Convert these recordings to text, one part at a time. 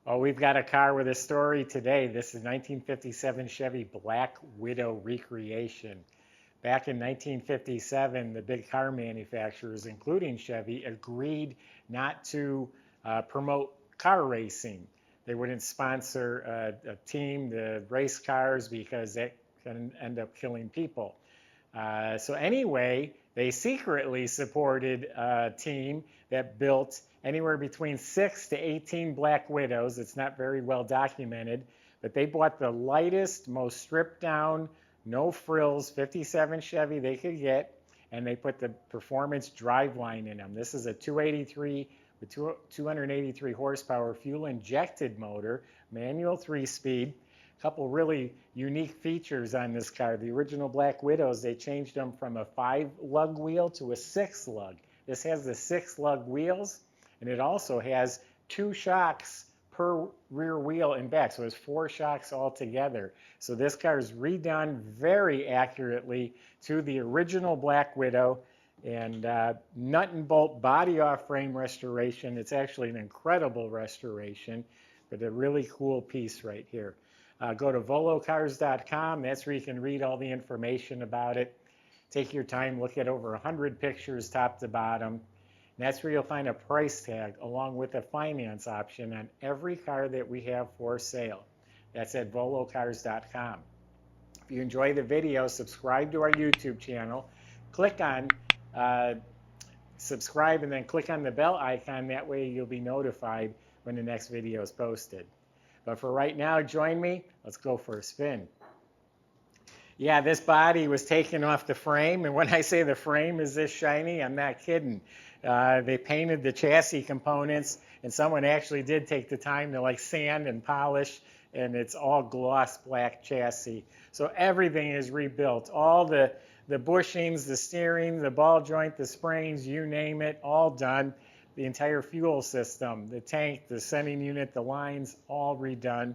Oh, we've got a car with a story today. This is 1957 Chevy Black Widow Recreation. Back in 1957, the big car manufacturers, including Chevy, agreed not to promote car racing. They wouldn't sponsor a team to race cars because that can end up killing people. So anyway, they secretly supported a team that built anywhere between 6 to 18 Black Widows. It's not very well documented, but they bought the lightest, most stripped down, no frills 57 Chevy they could get, and they put the performance driveline in them. This is a 283 with 283 horsepower fuel injected motor, manual 3-speed. Couple really unique features on this car. The original Black Widows, they changed them from a 5-lug wheel to a 6-lug. This has the 6-lug wheels, and it also has 2 shocks per rear wheel and back. So it's 4 shocks altogether. So this car is redone very accurately to the original Black Widow, and nut and bolt body off frame restoration. It's actually an incredible restoration, but a really cool piece right here. Go to volocars.com. That's where you can read all the information about it. Take your time, look at over 100 pictures top to bottom. And that's where you'll find a price tag along with a finance option on every car that we have for sale. That's at volocars.com. If you enjoy the video, subscribe to our YouTube channel. Click on subscribe and then click on the bell icon. That way you'll be notified when the next video is posted. But for right now, join me. Let's go for a spin. Yeah, this body was taken off the frame, and when I say the frame is this shiny, I'm not kidding. They painted the chassis components, and someone actually did take the time to sand and polish, and it's all gloss black chassis. So everything is rebuilt. All the bushings, the steering, the ball joint, the springs, you name it, all done. The entire fuel system, the tank, the sending unit, the lines, all redone.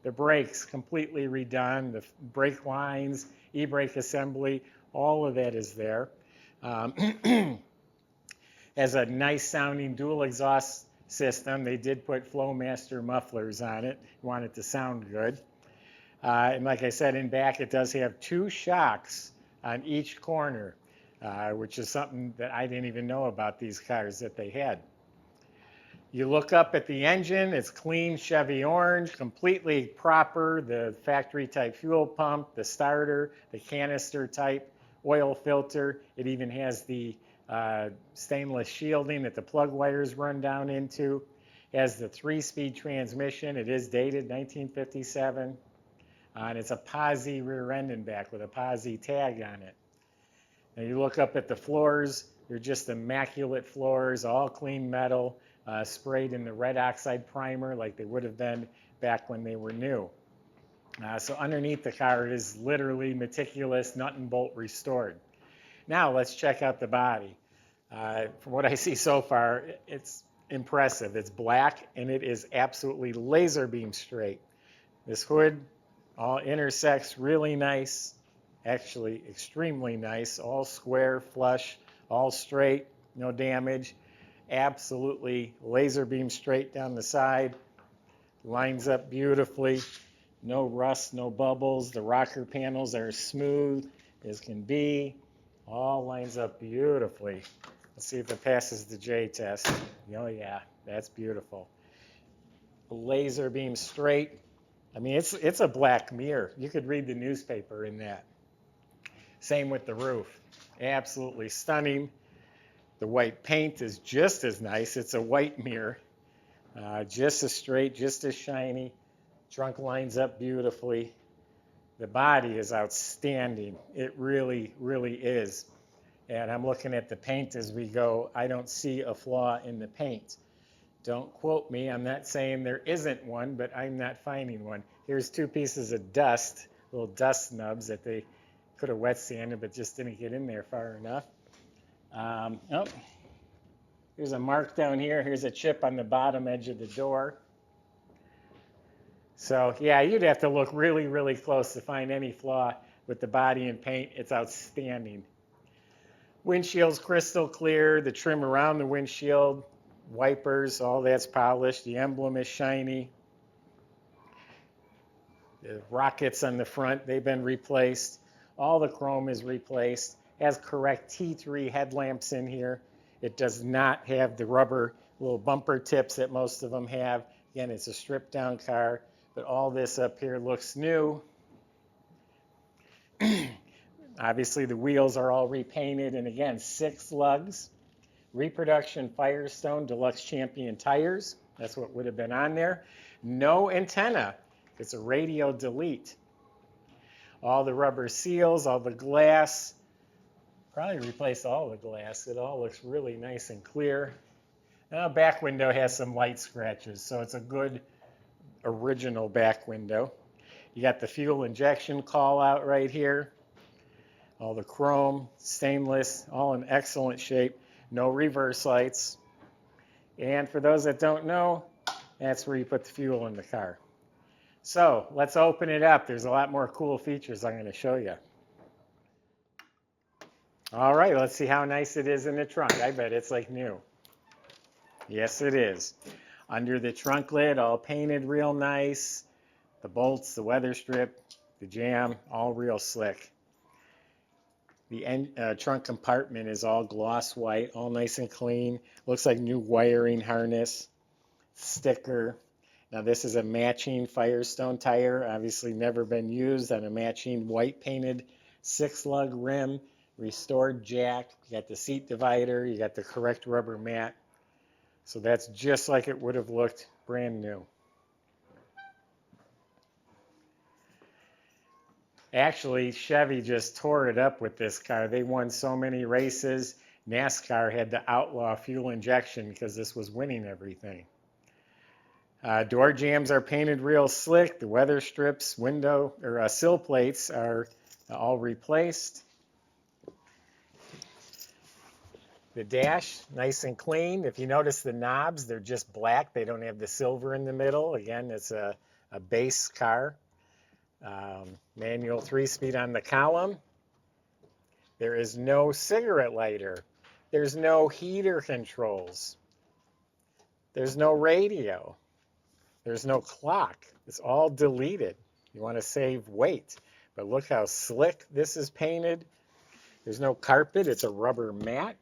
The brakes completely redone. The brake lines, e-brake assembly, all of that is there. Has a nice sounding dual exhaust system. They did put Flowmaster mufflers on it. Want it to sound good. And like I said, in back it does have 2 shocks on each corner. Which is something that I didn't even know about these cars that they had. You look up at the engine, it's clean Chevy orange, completely proper, the factory type fuel pump, the starter, the canister type oil filter. It even has the stainless shielding that the plug wires run down into. It has the 3-speed transmission. It is dated 1957. And it's a posi rear end and back with a posi tag on it. Now you look up at the floors, they're just immaculate floors, all clean metal, sprayed in the red oxide primer like they would have been back when they were new. So underneath the car, it is literally meticulous, nut and bolt restored. Now let's check out the body. From what I see so far, it's impressive. It's black and it is absolutely laser beam straight. This hood all intersects really nice. Actually extremely nice, all square, flush, all straight, no damage. Absolutely laser beam straight down the side. Lines up beautifully. No rust, no bubbles. The rocker panels are smooth as can be. All lines up beautifully. Let's see if it passes the J test. Oh yeah, that's beautiful. Laser beam straight. I mean, it's a black mirror. You could read the newspaper in that. Same with the roof. Absolutely stunning. The white paint is just as nice. It's a white mirror. Just as straight, just as shiny. Trunk lines up beautifully. The body is outstanding. It really, really is. And I'm looking at the paint as we go. I don't see a flaw in the paint. Don't quote me. I'm not saying there isn't one, but I'm not finding one. Here's 2 pieces of dust, little dust nubs that they could have wet sanded, but just didn't get in there far enough. Oh, here's a mark down here. Here's a chip on the bottom edge of the door. So yeah, you'd have to look really, really close to find any flaw with the body and paint. It's outstanding. Windshield's crystal clear. The trim around the windshield, wipers, all that's polished. The emblem is shiny. The rockets on the front, they've been replaced. All the chrome is replaced. Has correct T3 headlamps in here. It does not have the rubber little bumper tips that most of them have. Again, it's a stripped down car, but all this up here looks new. Obviously, the wheels are all repainted, and again, 6 lugs. Reproduction Firestone Deluxe Champion tires. That's what would have been on there. No antenna. It's a radio delete. All the rubber seals, all the glass. Probably replace all the glass. It all looks really nice and clear. Now, back window has some light scratches, so it's a good original back window. You got the fuel injection call out right here. All the chrome, stainless, all in excellent shape. No reverse lights. And for those that don't know, that's where you put the fuel in the car. So let's open it up. There's a lot more cool features I'm going to show you. All right, let's see how nice it is in the trunk. I bet it's like new. Yes, it is. Under the trunk lid, all painted real nice. The bolts, the weather strip, the jamb, all real slick. The trunk compartment is all gloss white, all nice and clean. Looks like new wiring harness, sticker. Now this is a matching Firestone tire, obviously never been used, on a matching white painted 6-lug rim, restored jack. You got the seat divider, you got the correct rubber mat. So that's just like it would have looked brand new. Actually, Chevy just tore it up with this car. They won so many races. NASCAR had to outlaw fuel injection because this was winning everything. Door jambs are painted real slick. The weather strips, window or sill plates are all replaced. The dash, nice and clean. If you notice the knobs, they're just black. They don't have the silver in the middle. Again, it's a base car. Manual 3-speed on the column. There is no cigarette lighter. There's no heater controls. There's no radio. There's no clock. It's all deleted. You want to save weight. But look how slick this is painted. There's no carpet. It's a rubber mat.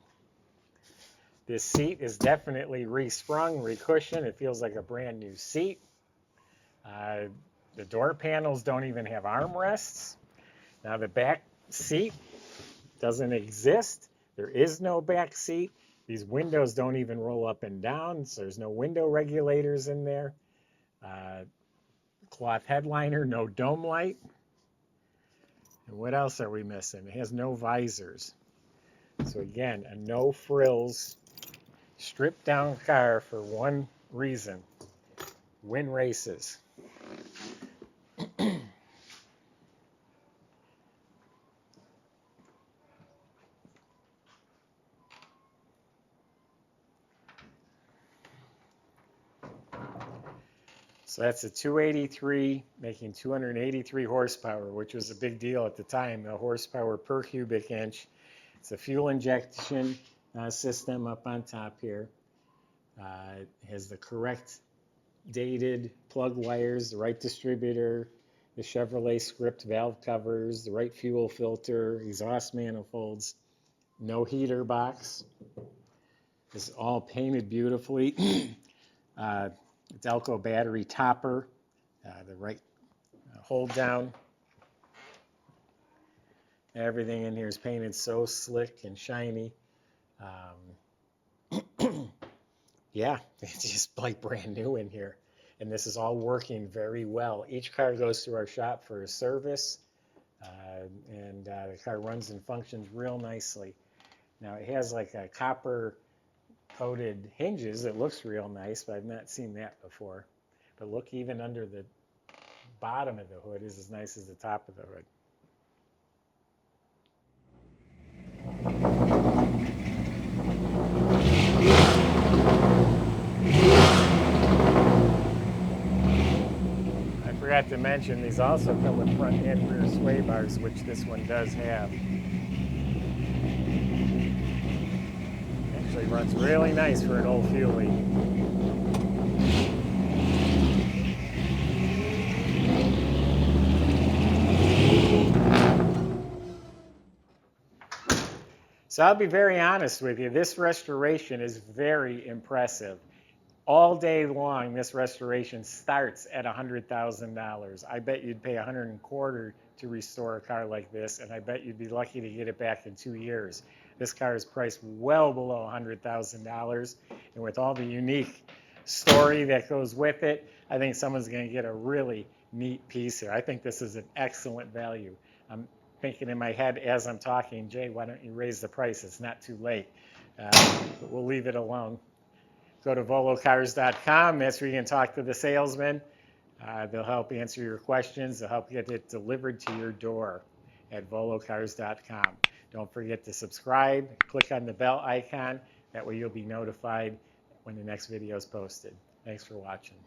This seat is definitely re-sprung, re-cushioned. It feels like a brand new seat. The door panels don't even have armrests. Now the back seat doesn't exist. There is no back seat. These windows don't even roll up and down, so there's no window regulators in there. Cloth headliner, no dome light. And what else are we missing? It has no visors. So again, a no frills, stripped down car for one reason: win races. So that's a 283 making 283 horsepower, which was a big deal at the time, the horsepower per cubic inch. It's a fuel injection system up on top here. It has the correct dated plug wires, the right distributor, the Chevrolet script valve covers, the right fuel filter, exhaust manifolds, no heater box. It's all painted beautifully. SEDCO battery topper, the right hold down. Everything in here is painted so slick and shiny. Yeah, it's just like brand new in here. And this is all working very well. Each car goes through our shop for a service, and the car runs and functions real nicely. Now it has like a copper coated hinges. It looks real nice, but I've not seen that before. But look, even under the bottom of the hood is as nice as the top of the hood. I forgot to mention, these also come with front and rear sway bars, which this one does have. Actually runs really nice for an old Fuelie. So I'll be very honest with you. This restoration is very impressive. All day long, this restoration starts at $100,000. I bet you'd pay $125 to restore a car like this, and I bet you'd be lucky to get it back in 2 years. This car is priced well below $100,000, and with all the unique story that goes with it, I think someone's going to get a really neat piece here. I think this is an excellent value. I'm thinking in my head as I'm talking, Jay, why don't you raise the price? It's not too late. But we'll leave it alone. Go to volocars.com. That's where you can talk to the salesman. They'll help answer your questions. They'll help get it delivered to your door at volocars.com. Don't forget to subscribe. Click on the bell icon. That way you'll be notified when the next video is posted. Thanks for watching.